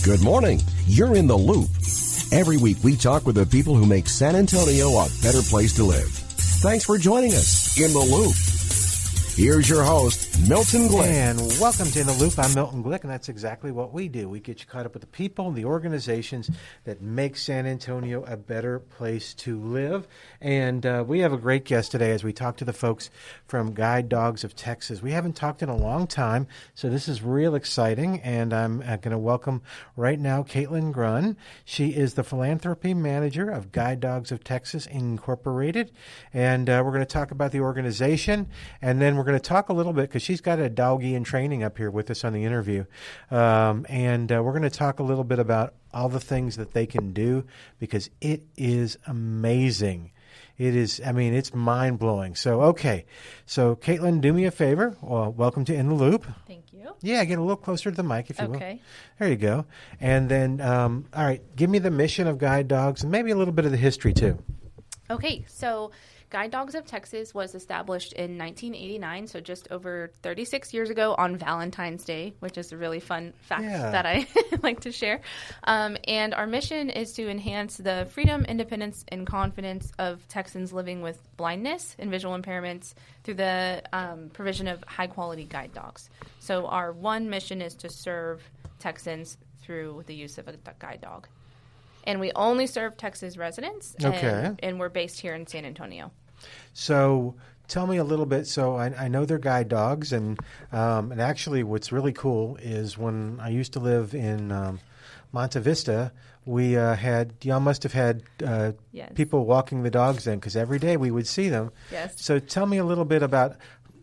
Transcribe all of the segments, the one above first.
Good morning. You're in the loop. Every week we talk with the people who make San Antonio a better place to live. Thanks for joining us in the loop. Here's your host, Milton Glick. And welcome to In the Loop. I'm Milton Glick, and that's exactly what we do. We get you caught up with the people and the organizations that make San Antonio a better place to live. And we have a great guest today as we talk to the folks from Guide Dogs of Texas. We haven't talked in a long time, so this is real exciting. And I'm going to welcome right now Katelyn Grun. She is the Philanthropy Manager of Guide Dogs of Texas Incorporated. And we're going to talk about the organization, and then we're going to talk a little bit because she's got a doggy in training up here with us on the interview. And we're going to talk a little bit about all the things that they can do because it is amazing. It is, I mean, it's mind-blowing. So, okay. So, Katelyn, do me a favor. Well, welcome to In the Loop. Thank you. Yeah, get a little closer to the mic, if you will. Okay. There you go. And then, all right, give me the mission of Guide Dogs and maybe a little bit of the history, too. Okay, so Guide Dogs of Texas was established in 1989, so just over 36 years ago on Valentine's Day, which is a really fun fact that I like to share. And our mission is to enhance the freedom, independence, and confidence of Texans living with blindness and visual impairments through the provision of high-quality guide dogs. So our one mission is to serve Texans through the use of a guide dog. And we only serve Texas residents, and we're based here in San Antonio. So tell me a little bit. So I know they're guide dogs, and actually what's really cool is when I used to live in Monte Vista, we y'all must have had people walking the dogs then because every day we would see them. Yes. So tell me a little bit about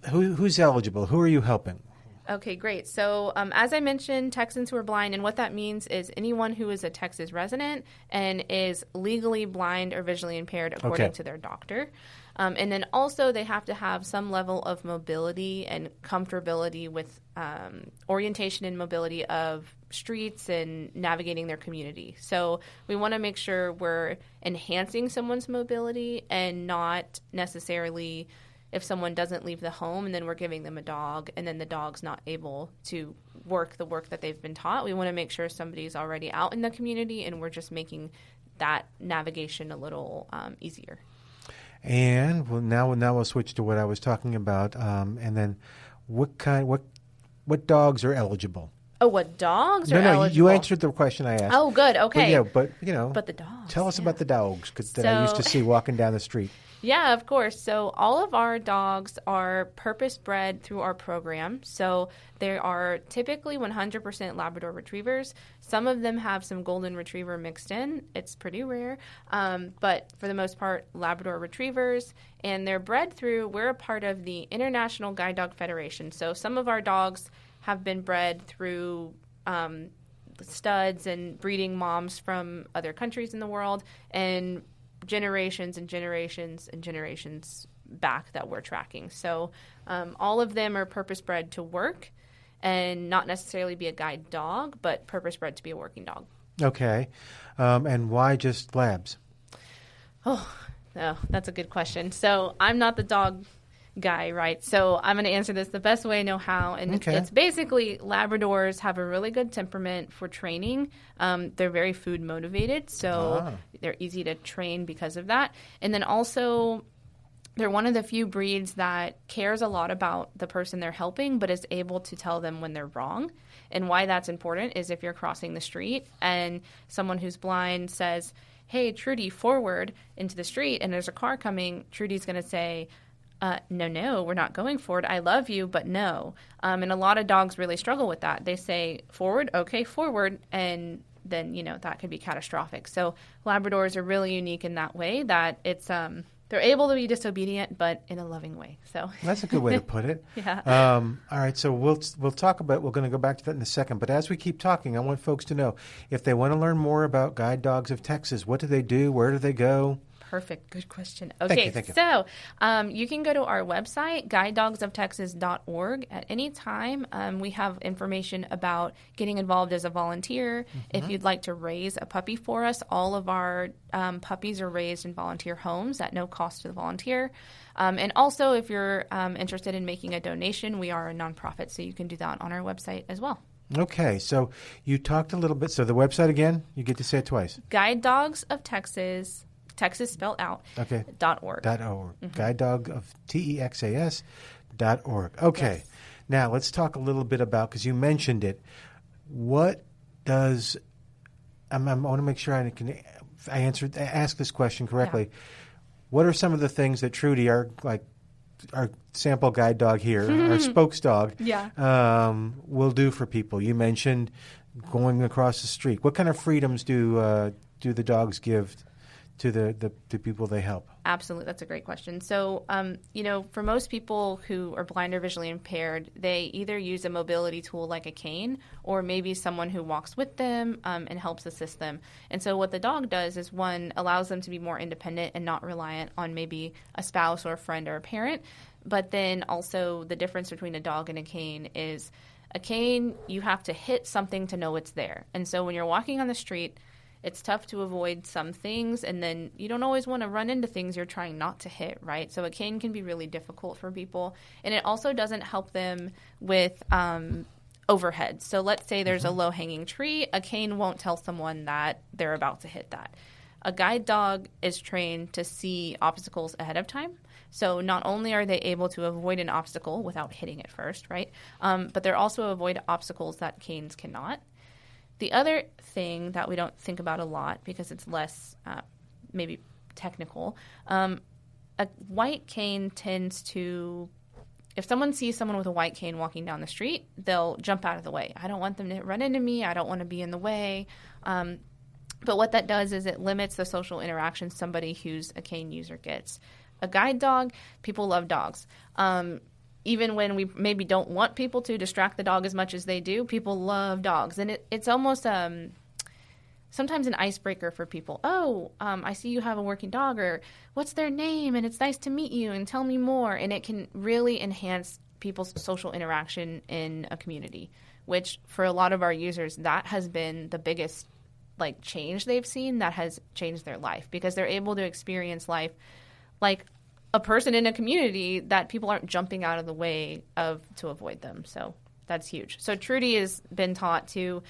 who's eligible. Who are you helping? Okay, great. So as I mentioned, Texans who are blind, and what that means is anyone who is a Texas resident and is legally blind or visually impaired according to their doctor. And then also they have to have some level of mobility and comfortability with orientation and mobility of streets and navigating their community. So we want to make sure we're enhancing someone's mobility and not necessarily if someone doesn't leave the home and then we're giving them a dog and then the dog's not able to work the work that they've been taught. We want to make sure somebody's already out in the community and we're just making that navigation a little easier. And now we'll switch to what I was talking about. And then what dogs are eligible? Oh, what dogs are eligible? No, you answered the question I asked. Oh, good. Okay. But the dogs. Tell us about the dogs that I used to see walking down the street. Yeah, of course. So all of our dogs are purpose-bred through our program. So they are typically 100% Labrador Retrievers. Some of them have some Golden Retriever mixed in. It's pretty rare. But for the most part, Labrador Retrievers. And they're bred through, we're a part of the International Guide Dog Federation. So some of our dogs have been bred through studs and breeding moms from other countries in the world and generations and generations and generations back that we're tracking. So all of them are purpose-bred to work and not necessarily be a guide dog, but purpose-bred to be a working dog. Okay. And why just labs? Oh, that's a good question. So I'm not the dog guy, right? So I'm going to answer this the best way I know how. And it's basically Labradors have a really good temperament for training. They're very food motivated, so they're easy to train because of that. And then also they're one of the few breeds that cares a lot about the person they're helping, but is able to tell them when they're wrong. And why that's important is if you're crossing the street and someone who's blind says, "Hey, Trudy, forward into the street," and there's a car coming, Trudy's going to say, no, we're not going forward. I love you, but no. And a lot of dogs really struggle with that. They say forward, okay, forward, and then, that could be catastrophic. So Labradors are really unique in that way that it's they're able to be disobedient, but in a loving way. So that's a good way to put it. Yeah. All right, so we'll talk about. We're going to go back to that in a second. But as we keep talking, I want folks to know if they want to learn more about Guide Dogs of Texas. What do they do? Where do they go? Perfect. Good question. Okay, Thank you. So you can go to our website, guidedogsoftexas.org, at any time. We have information about getting involved as a volunteer. Mm-hmm. If you'd like to raise a puppy for us, all of our puppies are raised in volunteer homes at no cost to the volunteer. And also, if you're interested in making a donation, we are a nonprofit, so you can do that on our website as well. Okay, so you talked a little bit. So the website again, you get to say it twice. Guide Dogs of Texas, Texas spelled out, Okay. .org. .org. Guide Dog of TEXAS.org. Okay. Yes. Now let's talk a little bit about, because you mentioned it. What does I want to make sure I ask this question correctly. Yeah. What are some of the things that Trudy, our sample guide dog here, our spokes dog, will do for people? You mentioned going across the street. What kind of freedoms do the dogs give to the people they help? Absolutely. That's a great question. So, for most people who are blind or visually impaired, they either use a mobility tool like a cane or maybe someone who walks with them and helps assist them. And so what the dog does is, one, allows them to be more independent and not reliant on maybe a spouse or a friend or a parent. But then also the difference between a dog and a cane is a cane, you have to hit something to know it's there. And so when you're walking on the street, it's tough to avoid some things, and then you don't always want to run into things you're trying not to hit, right? So a cane can be really difficult for people, and it also doesn't help them with overhead. So let's say there's a low-hanging tree. A cane won't tell someone that they're about to hit that. A guide dog is trained to see obstacles ahead of time. So not only are they able to avoid an obstacle without hitting it first, right? But they're also avoid obstacles that canes cannot. The other thing that we don't think about a lot because it's less maybe technical, a white cane tends to, if someone sees someone with a white cane walking down the street, they'll jump out of the way. I don't want them to run into me. I don't want to be in the way. But what that does is it limits the social interaction somebody who's a cane user gets. A guide dog, people love dogs. Even when we maybe don't want people to distract the dog as much as they do, people love dogs. And it's almost sometimes an icebreaker for people. Oh, I see you have a working dog, or what's their name? And it's nice to meet you, and tell me more. And it can really enhance people's social interaction in a community, which for a lot of our users, that has been the biggest change they've seen that has changed their life, because they're able to experience life like a person in a community that people aren't jumping out of the way of to avoid them. So that's huge. So Trudy has been taught to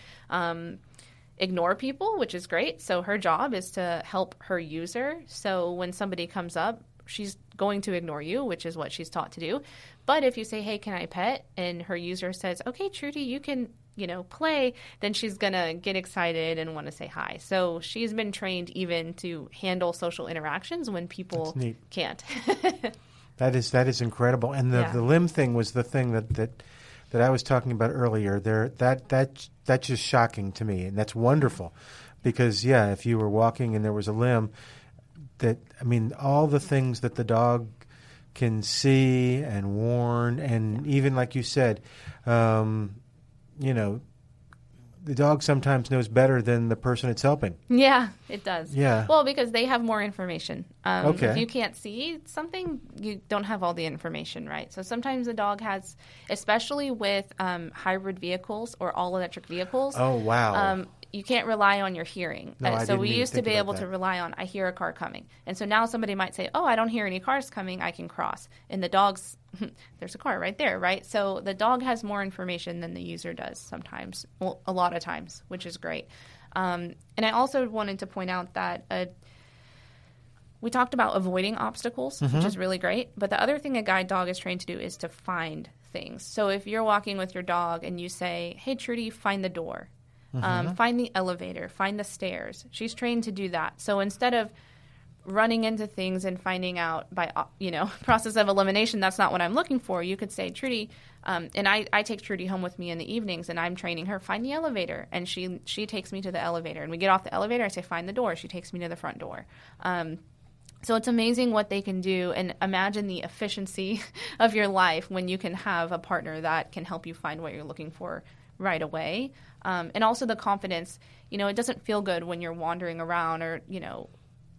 ignore people, which is great. So her job is to help her user. So when somebody comes up, she's going to ignore you, which is what she's taught to do. But if you say, hey, can I pet? And her user says, okay, Trudy, you can play, then she's going to get excited and want to say hi. So she's been trained even to handle social interactions when people can't. That is incredible. And the limb thing was the thing that I was talking about earlier. That's just shocking to me, and that's wonderful, because if you were walking and there was a limb, all the things that the dog can see and warn, and even like you said, the dog sometimes knows better than the person it's helping. Yeah, it does. Yeah. Well, because they have more information. Okay. If you can't see something, you don't have all the information, right? So sometimes the dog has, especially with hybrid vehicles or all-electric vehicles. Oh, wow. You can't rely on your hearing. No, So we used to be able to rely on, I hear a car coming. And so now somebody might say, oh, I don't hear any cars coming, I can cross. And the dog's, there's a car right there, right? So the dog has more information than the user does sometimes, well, a lot of times, which is great. And I also wanted to point out that we talked about avoiding obstacles, which is really great. But the other thing a guide dog is trained to do is to find things. So if you're walking with your dog and you say, hey, Trudy, find the door. Find the elevator, find the stairs. She's trained to do that. So instead of running into things and finding out by, process of elimination, that's not what I'm looking for, you could say, Trudy, and I take Trudy home with me in the evenings, and I'm training her, find the elevator. And she takes me to the elevator. And we get off the elevator, I say, find the door. She takes me to the front door. So it's amazing what they can do, and imagine the efficiency of your life when you can have a partner that can help you find what you're looking for right away. And also the confidence, it doesn't feel good when you're wandering around or,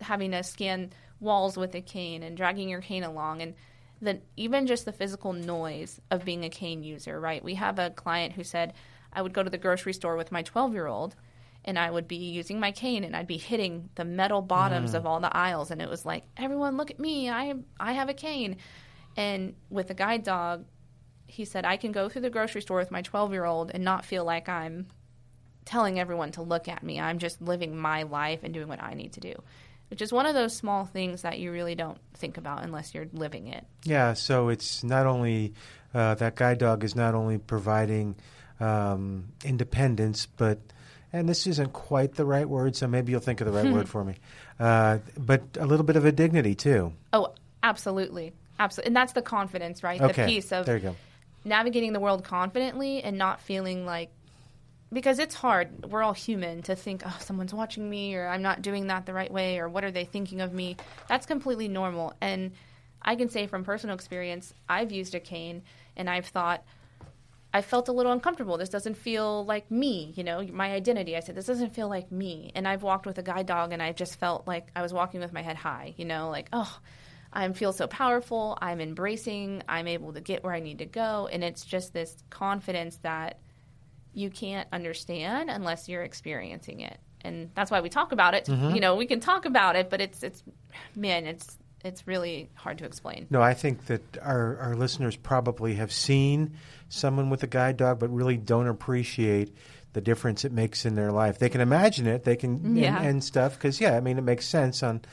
having to scan walls with a cane and dragging your cane along. And then even just the physical noise of being a cane user, right? We have a client who said, I would go to the grocery store with my 12-year-old and I would be using my cane and I'd be hitting the metal bottoms of all the aisles. And it was like, everyone look at me, I have a cane. And with a guide dog, he said, I can go through the grocery store with my 12-year-old and not feel like I'm telling everyone to look at me. I'm just living my life and doing what I need to do, which is one of those small things that you really don't think about unless you're living it. Yeah, so it's not only that guide dog is not only providing independence, but, and this isn't quite the right word, so maybe you'll think of the right word for me, but a little bit of a dignity too. Oh, absolutely. Absolutely. And that's the confidence, right? Okay, the piece of there you go. Navigating the world confidently and not feeling like, because it's hard, we're all human, to think, oh, someone's watching me, or I'm not doing that the right way, or what are they thinking of me? That's completely normal. And I can say from personal experience, I've used a cane, and I've thought, I felt a little uncomfortable. This doesn't feel like me, my identity. I said, this doesn't feel like me. And I've walked with a guide dog, and I just felt like I was walking with my head high, like, oh, I feel so powerful. I'm embracing. I'm able to get where I need to go. And it's just this confidence that you can't understand unless you're experiencing it. And that's why we talk about it. Mm-hmm. We can talk about it, but it's really hard to explain. No, I think that our listeners probably have seen someone with a guide dog, but really don't appreciate the difference it makes in their life. They can imagine it, they can and stuff, because it makes sense on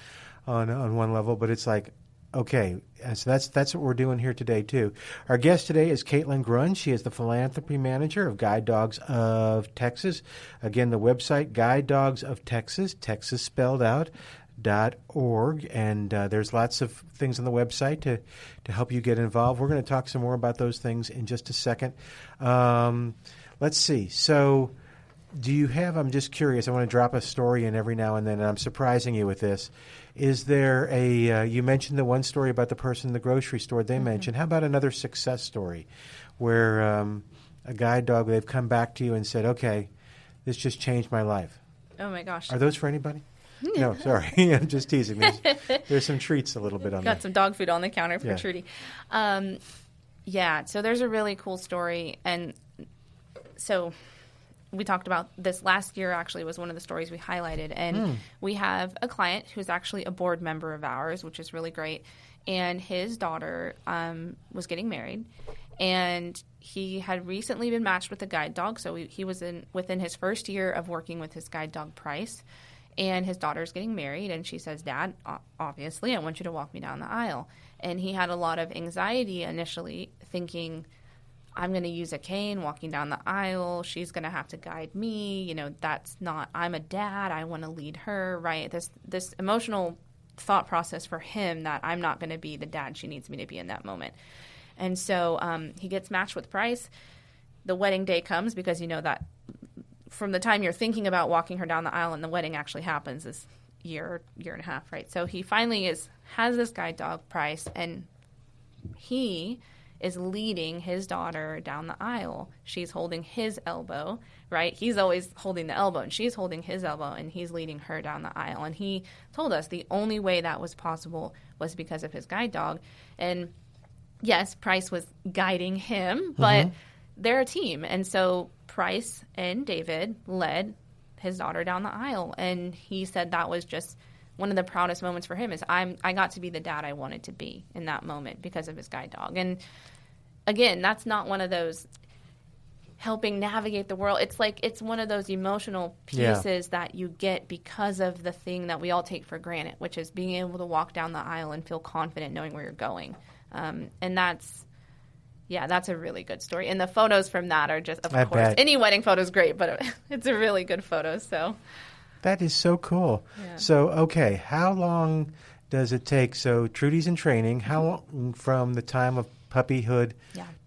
one level, but it's like, okay, so that's what we're doing here today, too. Our guest today is Katelyn Grun. She is the Philanthropy Manager of Guide Dogs of Texas. Again, the website, Guide Dogs of Texas, Texas spelled out, .org, and there's lots of things on the website to help you get involved. We're going to talk some more about those things in just a second. Let's see. So do you have, I'm just curious, I want to drop a story in every now and then, and I'm surprising you with this. Is there you mentioned the one story about the person in the grocery store they mentioned. How about another success story where a guide dog, they've come back to you and said, okay, this just changed my life? Oh, my gosh. Are those for anybody? No, sorry. I'm just teasing. There's some treats a little bit on there. Got some dog food on the counter for Trudy. So there's a really cool story. And so we talked about this last year, actually, was one of the stories we highlighted. And we have a client who's actually a board member of ours, which is really great. And his daughter was getting married. And he had recently been matched with a guide dog. So he was within his first year of working with his guide dog, Price. And his daughter's getting married, and she says, Dad, obviously, I want you to walk me down the aisle. And he had a lot of anxiety initially, thinking, I'm going to use a cane walking down the aisle. She's going to have to guide me. That's not, I'm a dad. I want to lead her, right? This emotional thought process for him that I'm not going to be the dad she needs me to be in that moment. And so he gets matched with Price. The wedding day comes, because that from the time you're thinking about walking her down the aisle and the wedding actually happens is year and a half, right? So he finally has this guide dog, Price, and he is leading his daughter down the aisle. She's holding his elbow, right? He's always holding the elbow, and she's holding his elbow, and he's leading her down the aisle. And he told us the only way that was possible was because of his guide dog. And yes, Price was guiding him, but they're a team. And so Price and David led his daughter down the aisle. And he said that was just one of the proudest moments for him, is I got to be the dad I wanted to be in that moment because of his guide dog. And again, that's not one of those helping navigate the world. It's like, it's one of those emotional pieces that you get because of the thing that we all take for granted, which is being able to walk down the aisle and feel confident knowing where you're going. And that's a really good story. And the photos from that are just, of course, bet. Any wedding photo is great, but it's a really good photo. So that is so cool. Yeah. So, okay, how long does it take? So Trudy's in training. How long from the time of puppyhood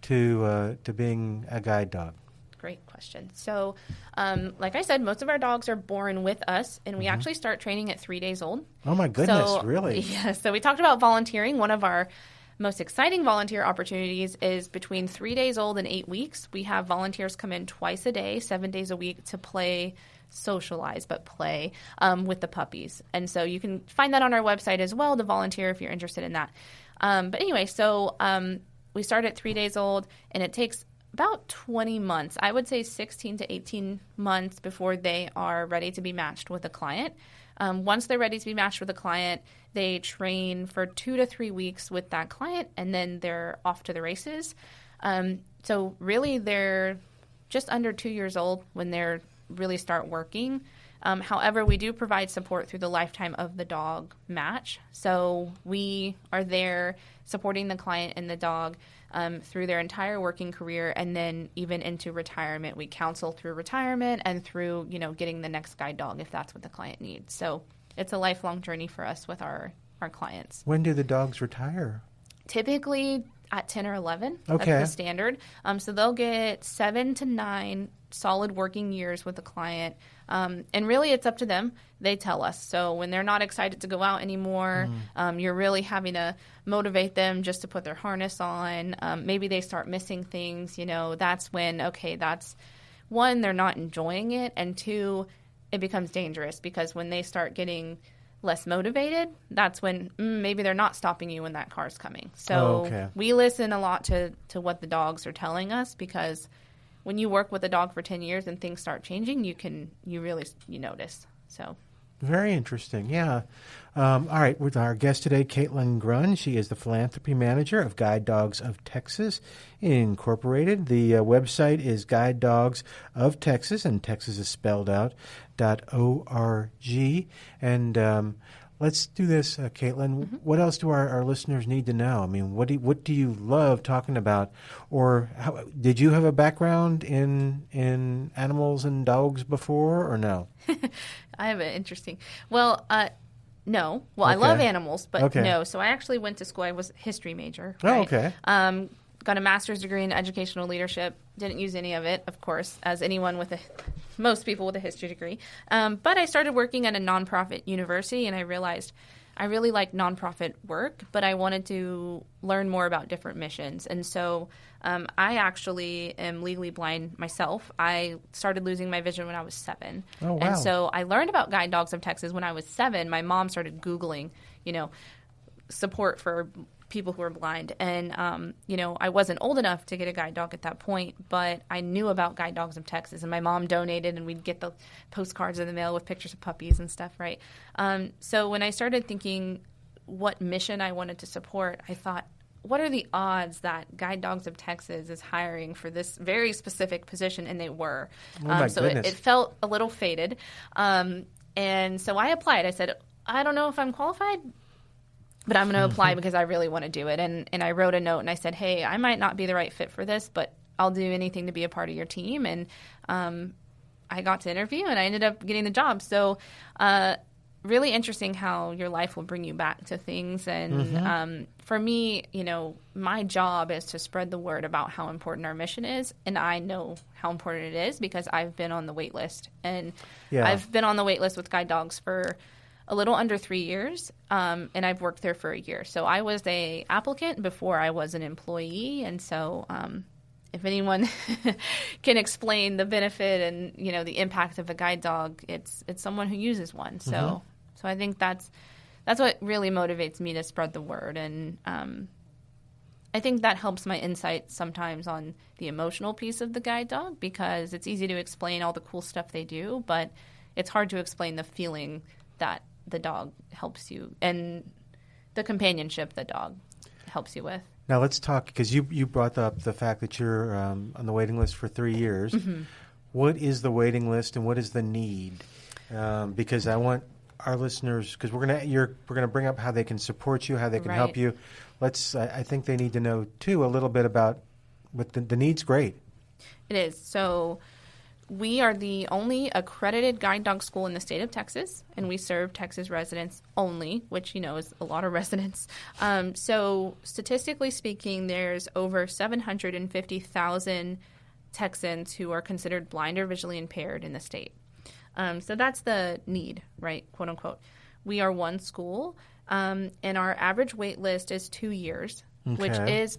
to being a guide dog? Great question. So, like I said, most of our dogs are born with us, and we actually start training at 3 days old. Oh, my goodness, so, really? Yeah, so we talked about volunteering. One of our most exciting volunteer opportunities is between 3 days old and 8 weeks. We have volunteers come in twice a day, 7 days a week, to play, socialize, but play with the puppies. And so you can find that on our website as well to volunteer if you're interested in that. But anyway, so we start at 3 days old, and it takes about 20 months, I would say 16 to 18 months before they are ready to be matched with a client. Once they're ready to be matched with a client, they train for 2 to 3 weeks with that client, and then they're off to the races. So really, they're just under 2 years old when they're really start working. However, we do provide support through the lifetime of the dog match. So we are there supporting the client and the dog through their entire working career, and then even into retirement. We counsel through retirement and through, getting the next guide dog if that's what the client needs. So it's a lifelong journey for us with our clients. When do the dogs retire? Typically at 10 or 11. Okay. That's the standard. So they'll get 7 to 9 solid working years with the client. And really it's up to them. They tell us. So when they're not excited to go out anymore, you're really having to motivate them just to put their harness on. Maybe they start missing things. That's when, that's one, they're not enjoying it. And two, it becomes dangerous because when they start getting less motivated, that's when maybe they're not stopping you when that car's coming. So we listen a lot to what the dogs are telling us, because when you work with a dog for 10 years and things start changing, you really notice. So very interesting. Yeah. All right. With our guest today, Katelyn Grun. She is the Philanthropy Manager of Guide Dogs of Texas Incorporated. The website is Guide Dogs of Texas, and Texas is spelled out, .org. And let's do this, Katelyn. Mm-hmm. What else do our listeners need to know? I mean, what do you love talking about? Or did you have a background in animals and dogs before, or no? I have an interesting. Well, no. Well, I love animals, but no. So I actually went to school. I was a history major. Right? Oh, okay. Got a master's degree in educational leadership. Didn't use any of it, of course, as anyone most people with a history degree. But I started working at a nonprofit university, and I realized I really like nonprofit work, but I wanted to learn more about different missions. And so I actually am legally blind myself. I started losing my vision when I was 7. Oh, wow. And so I learned about Guide Dogs of Texas when I was 7. My mom started Googling, support for people who are blind. And, I wasn't old enough to get a guide dog at that point, but I knew about Guide Dogs of Texas, and my mom donated, and we'd get the postcards in the mail with pictures of puppies and stuff, right? So when I started thinking what mission I wanted to support, I thought, what are the odds that Guide Dogs of Texas is hiring for this very specific position? And they were. So it felt a little fated. And so I applied. I said, I don't know if I'm qualified, but I'm going to apply because I really want to do it. And I wrote a note and I said, hey, I might not be the right fit for this, but I'll do anything to be a part of your team. And I got to interview, and I ended up getting the job. So really interesting how your life will bring you back to things. And for me, my job is to spread the word about how important our mission is. And I know how important it is because I've been on the wait list. And I've been on the wait list with guide dogs for a little under 3 years, and I've worked there for a year. So I was a applicant before I was an employee, and so if anyone can explain the benefit and the impact of a guide dog, it's someone who uses one. So I think that's what really motivates me to spread the word, and I think that helps my insight sometimes on the emotional piece of the guide dog, because it's easy to explain all the cool stuff they do, but it's hard to explain the feeling that the dog helps you and the companionship the dog helps you with. Now let's talk, because you brought up the fact that you're on the waiting list for 3 years. What is the waiting list and what is the need? Because I want our listeners, because we're gonna bring up how they can support you, how they can help you. I think they need to know too a little bit about what the need's great. It is. So we are the only accredited guide dog school in the state of Texas, and we serve Texas residents only, which, is a lot of residents. So statistically speaking, there's over 750,000 Texans who are considered blind or visually impaired in the state. So that's the need, right, quote unquote. We are one school, and our average wait list is 2 years, which is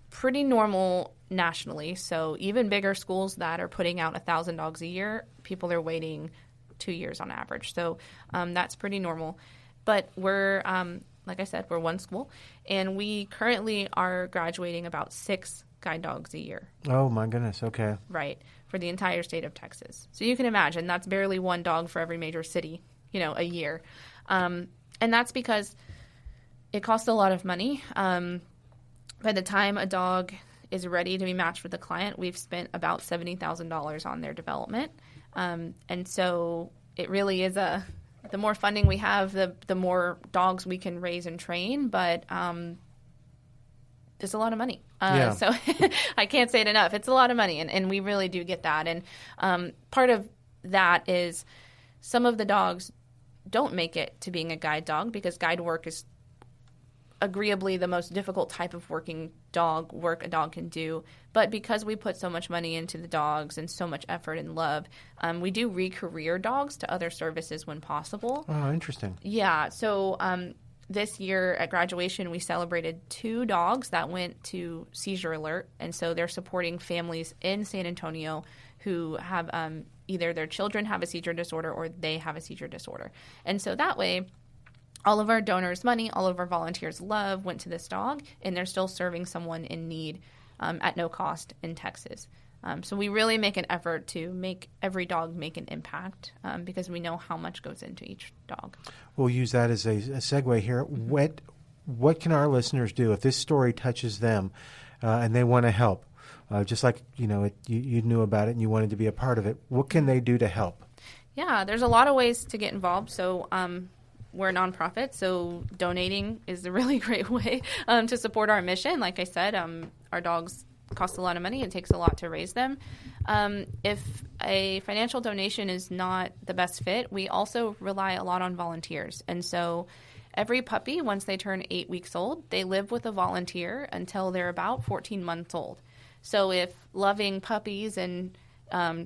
pretty normal nationally. So even bigger schools that are putting out 1,000 dogs a year, people are waiting 2 years on average. So that's pretty normal. But we're, like I said, we're one school, and we currently are graduating about 6 guide dogs a year. Oh, my goodness. Okay. Right. For the entire state of Texas. So you can imagine that's barely one dog for every major city, a year. And that's because it costs a lot of money. By the time a dog is ready to be matched with a client, we've spent about $70,000 on their development. And so it really is the more funding we have, the more dogs we can raise and train. But it's a lot of money. So I can't say it enough. It's a lot of money, and we really do get that. And part of that is some of the dogs don't make it to being a guide dog because guide work is agreeably the most difficult type of work a dog can do. But because we put so much money into the dogs and so much effort and love, we do re-career dogs to other services when possible. Oh, interesting. Yeah. So this year at graduation, we celebrated 2 dogs that went to Seizure Alert. And so they're supporting families in San Antonio who have either their children have a seizure disorder or they have a seizure disorder. And so that way, all of our donors' money, all of our volunteers' love went to this dog, and they're still serving someone in need at no cost in Texas. So we really make an effort to make every dog make an impact because we know how much goes into each dog. We'll use that as a segue here. What can our listeners do if this story touches them and they want to help? Just like you knew about it and you wanted to be a part of it. What can they do to help? Yeah, there's a lot of ways to get involved. So we're a nonprofit, so donating is a really great way to support our mission. Like I said, our dogs cost a lot of money. It takes a lot to raise them. If a financial donation is not the best fit, we also rely a lot on volunteers. And so every puppy, once they turn 8 weeks old, they live with a volunteer until they're about 14 months old. So if loving puppies and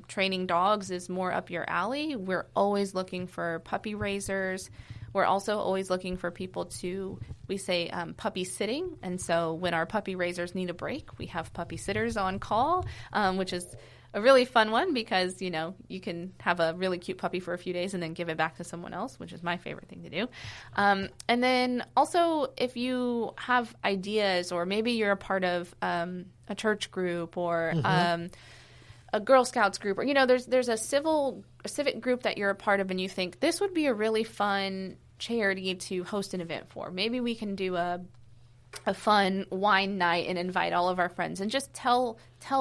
training dogs is more up your alley, we're always looking for puppy raisers. We're also always looking for people we say puppy sitting. And so when our puppy raisers need a break, we have puppy sitters on call, which is a really fun one because, you can have a really cute puppy for a few days and then give it back to someone else, which is my favorite thing to do. And then also if you have ideas or maybe you're a part of a church group or a Girl Scouts group, or there's a civic group that you're a part of, and you think this would be a really fun charity to host an event for. Maybe we can do a fun wine night and invite all of our friends and just tell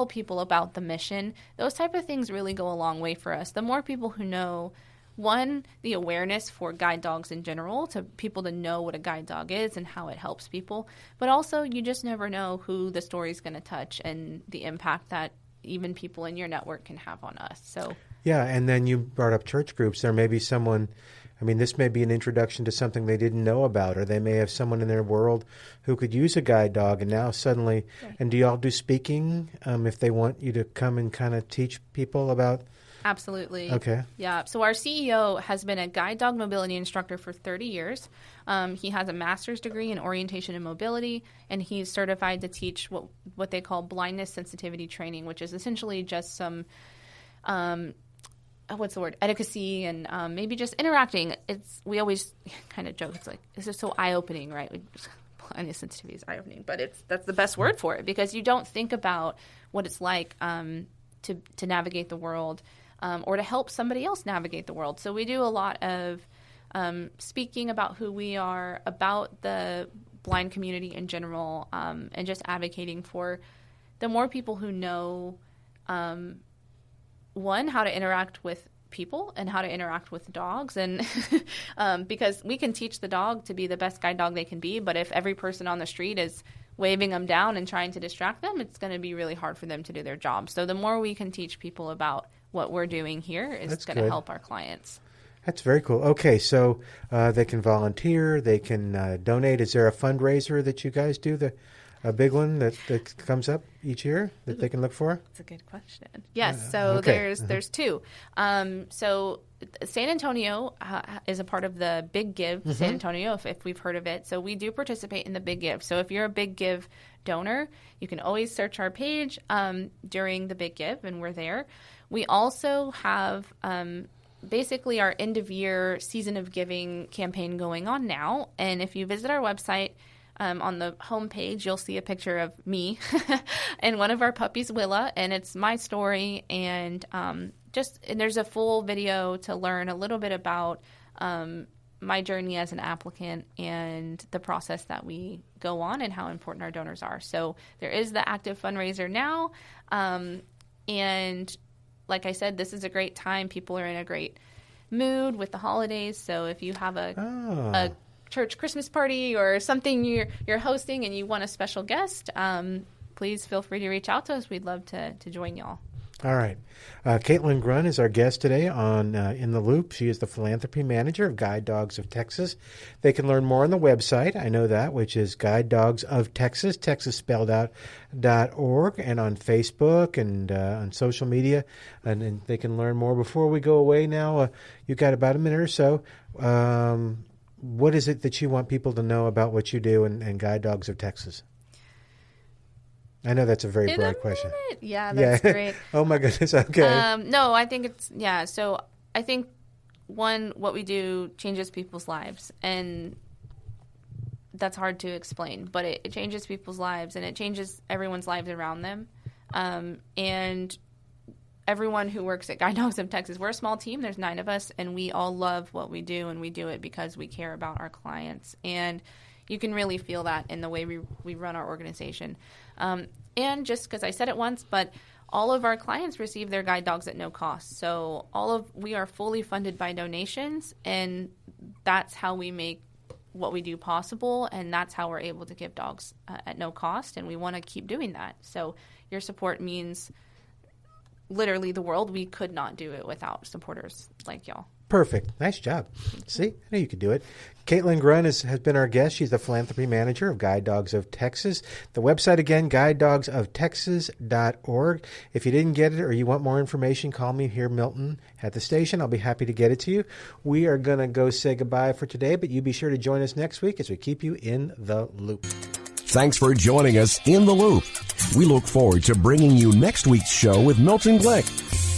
people about the mission. Those type of things really go a long way for us. The more people who know, one, the awareness for guide dogs in general, to people to know what a guide dog is and how it helps people, but also you just never know who the story's going to touch and the impact that even people in your network can have on us. So yeah, and then you brought up church groups. There may be someone, this may be an introduction to something they didn't know about, or they may have someone in their world who could use a guide dog, and now suddenly, right. And do y'all do speaking if they want you to come and kind of teach people about? Absolutely. Okay. Yeah. So our CEO has been a guide dog mobility instructor for 30 years. He has a master's degree in orientation and mobility, and he's certified to teach what they call blindness sensitivity training, which is essentially just some, etiquette and maybe just interacting. We always kind of joke, it's like, this is so eye-opening, right? Blindness sensitivity is eye-opening, but that's the best word for it because you don't think about what it's like to navigate the world. Or to help somebody else navigate the world. So we do a lot of speaking about who we are, about the blind community in general, and just advocating for the more people who know, one, how to interact with people and how to interact with dogs. And because we can teach the dog to be the best guide dog they can be, but if every person on the street is waving them down and trying to distract them, it's going to be really hard for them to do their job. So the more we can teach people about what we're doing here is going to help our clients. That's very cool. Okay, so they can volunteer, they can donate. Is there a fundraiser that you guys do, a big one that comes up each year that they can look for? That's a good question. Yes, so there's 2. So San Antonio is a part of the Big Give, San Antonio, if we've heard of it. So we do participate in the Big Give. So if you're a Big Give donor, you can always search our page during the Big Give, and we're there. We also have basically our end-of-year Season of Giving campaign going on now. And if you visit our website, on the homepage, you'll see a picture of me and one of our puppies, Willa, and it's my story. And and there's a full video to learn a little bit about my journey as an applicant and the process that we go on and how important our donors are. So there is the active fundraiser now. And like I said, this is a great time. People are in a great mood with the holidays. So if you have a church Christmas party or something you're hosting and you want a special guest, please feel free to reach out to us. We'd love to join y'all. All right. Katelyn Grun is our guest today on In the Loop. She is the Philanthropy Manager of Guide Dogs of Texas. They can learn more on the website, I know that, which is Guide Dogs of Texas, Texas spelled out, .org, and on Facebook and on social media. And they can learn more. Before we go away now, you've got about a minute or so. What is it that you want people to know about what you do and Guide Dogs of Texas? I know that's a very broad question. Yeah, that's great. Oh, my goodness. Okay. No, I think so I think, what we do changes people's lives. And that's hard to explain. But it changes people's lives, and it changes everyone's lives around them. And everyone who works at Guide Dogs of Texas, we're a small team. There's 9 of us, and we all love what we do, and we do it because we care about our clients. And you can really feel that in the way we run our organization. And just because I said it once, but all of our clients receive their guide dogs at no cost. So we are fully funded by donations, and that's how we make what we do possible, and that's how we're able to give dogs at no cost, and we want to keep doing that. So your support means literally the world. We could not do it without supporters like y'all. Perfect. Nice job. See, I knew you could do it. Katelyn Grun has been our guest. She's the Philanthropy Manager of Guide Dogs of Texas. The website again, guidedogsofTexas.org. If you didn't get it or you want more information, call me here, Milton, at the station. I'll be happy to get it to you. We are going to go say goodbye for today, but you be sure to join us next week as we keep you in the loop. Thanks for joining us in the Loop. We look forward to bringing you next week's show with Milton Glick.